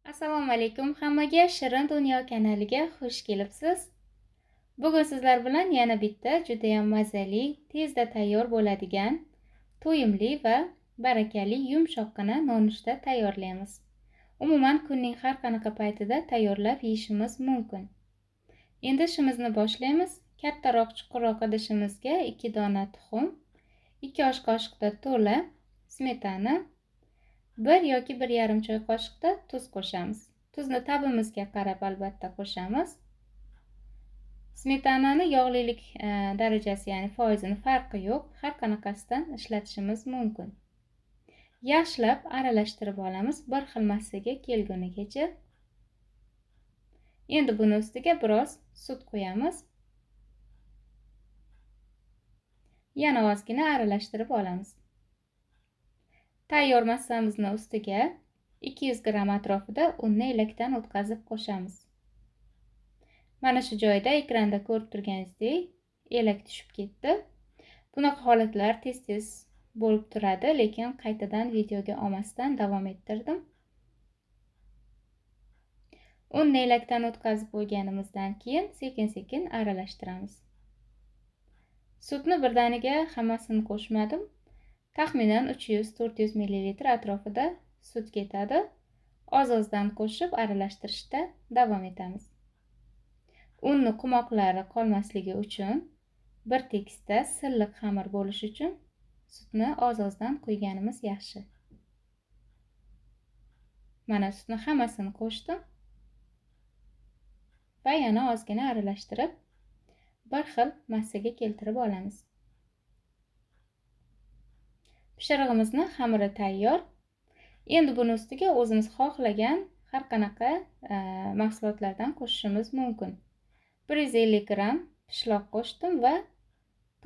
Assalomu alaykum hammaga, Shirin Dunyo kanaliga xush kelibsiz. Bugun sizlar bilan yana bitta juda ham mazali, tezda tayyor bo'ladigan, to'yimli va barakali yumshoqqina nonushta tayyorlaymiz. Umuman kunning har qanaqa paytida tayyorlab yeyishimiz mumkin. Endi ishimizni boshlaymiz. Kattaroq, chuqurroq idishimizga 2 dona tuxum, 2 osh qoshiqda to'la smetana, 1 yoki 1,5 choy qoshiqda tuz qo'shamiz. Tuzni tabimizga qarab albatta qo'shamiz. Smetanani yog'lilik darajasi, ya'ni foizini farqi yo'q, har qanaqasidan ishlatishimiz mumkin. Yaxshilab aralashtirib olamiz bir xil massaga kelgunigacha. Endi buni ustiga biroz sut qo'yamiz. Yana ozgina aralashtirib olamiz. Tayyor massamizni ustiga 200 gram atrofida unni elakdan o'tkazib qo'shamiz. Mana shu joyda ekranda ko'rib turganingizdek elak tushib ketdi. Bunaqa holatlar tez-tez bo'lib turadi, lekin qaytadan videoga olmasdan davom ettirdim. Unni elakdan o'tkazib qo'yganimizdan keyin sekin-sekin aralashtiramiz. Sutni birdaniga hammasini qo'shmadim. Taxminan 300-400 ml atrofida sut ketadi. Oz-ozdan qo'shib aralashtirishda davom etamiz. Unni qumoqlari qolmasligi uchun, bir tekisda silliq xamir bo'lishi uchun sutni oz-ozdan qo'yganimiz yaxshi. Mana sutni hammasini qo'shdim va yana ozgina aralashtirib, bir xil massaga keltirib olamiz. Pishirig'imizni xamiri tayyor. Endi buni ustiga o'zimiz xohlagan har qanaqa mahsulotlardan qo'shishimiz mumkin. 150 gram pishloq qo'shdim va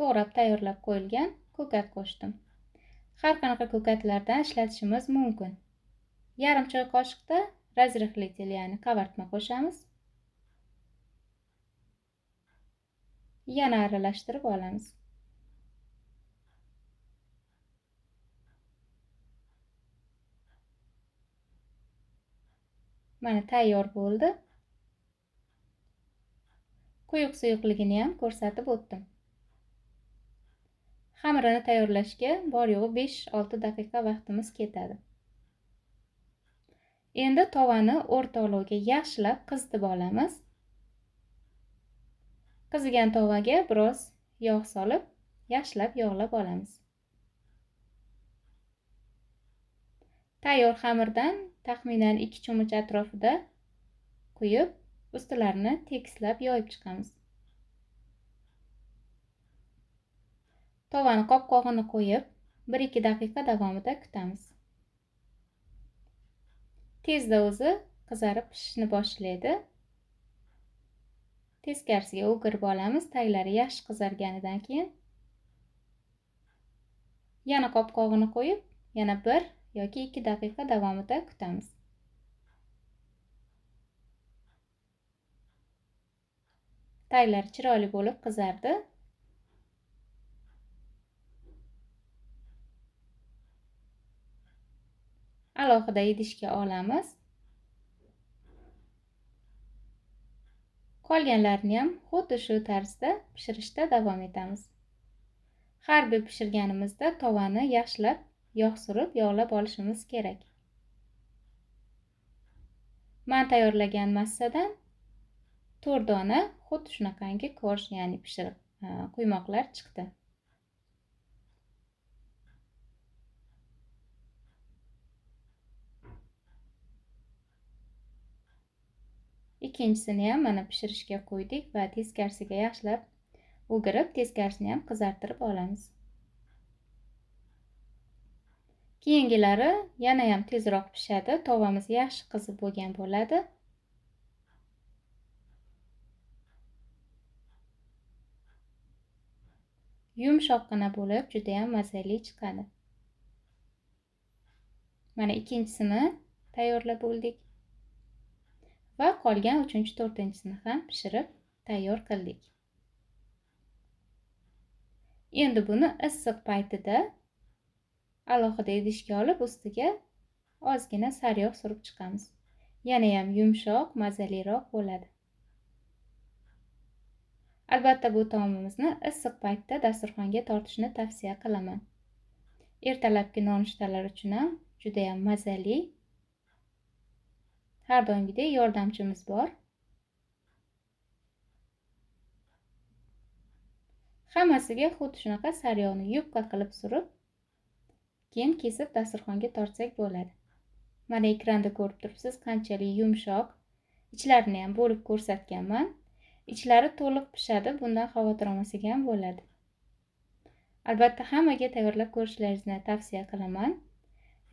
to'g'rab tayyorlab qo'yilgan ko'kat qo'shdim. Har qanaqa ko'katlardan ishlatishimiz mumkin. Yarim choy qoshiqda razrıhlitel, ya'ni qavartma qo'shamiz. Yana aralashtirib olamiz. Mana tayyor bo'ldi. Quyuq suyuqligini ham ko'rsatib o'tdim. Xamirini tayyorlashga bor yo'g'i 5-6 daqiqa vaqtimiz ketadi. Endi tovani o'rta olovga yaxshilab qizitib olamiz. Qizigan tovaga biroz yog' solib, yaxshilab yog'lab olamiz. Tayyor xamirdan taxminan 2 cho'mich atrofida quyib, ustilarini tekislab yoyib chiqamiz. Tovani qopqog'ini qo'yib, 1-2 daqiqa davomida kutamiz. Tezda o'zi qizarib pishishni boshlaydi. Teskarisiga o'girib olamiz, taglari yaxshi qizarganidan keyin. Yana qopqog'ini qo'yib, yana 1 yoki 2 daqiqa davomida kutamiz. Taglari chiroyli bo'lib qizardi. Alohida idishga olamiz. Qolganlarini ham xuddi shu tarzda pishirishda davom etamiz. Har bir pishirganimizda tovani yaxshilab yog' surib, yog'lab olishimiz kerak. Men tayyorlagan massadan 4 dona xuddi shunaqangi korj, ya'ni pishiriq quymoqlar chiqdi. Ikkinchisini ham mana pishirishga qo'ydik va teskarisiga yaxshilab o'girib, teskarisini ham qizartirib olamiz. Keyingilari yana ham tezroq pishadi, tovamiz yaxshi qizib bo'lgan bo'ladi. Yumshoqqina bo'lib, juda ham mazali chiqadi. Mana ikkinchisini tayyorlab bo'ldik va qolgan 3-4-sini ham pishirib tayyor qildik. Endi buni issiq paytida alohida idishga olib, ustiga ozgina sariyog' surib chiqamiz. yanayam yumshoq, mazaliroq bo'ladi. Albatta bu taomimizni issiq paytda dasturxonga tortishni tavsiya qilaman. Ertalabki nonushtalar uchun ham juda ham mazali. Har doimgidek yordamchimiz bor. Hammasiga xuddi shunaqa sariyog'ni yupqa qilib surib, keyin kesib dasturxonga tortsak bo'ladi. Mana ekranda ko'rib turibsiz qanchalik yumshoq. Ichlarini ham bo'lib ko'rsatganman. Ichlari to'liq pishadi, bundan xavotir olmasak ham bo'ladi. Albatta hammaga tayyorlab ko'rishlaringizni tavsiya qilaman.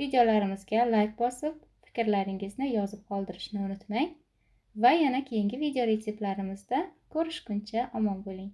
Videolarimizga like bosib, fikrlaringizni yozib qoldirishni unutmang va yana keyingi video retseptlarimizda ko'rishguncha omon bo'ling.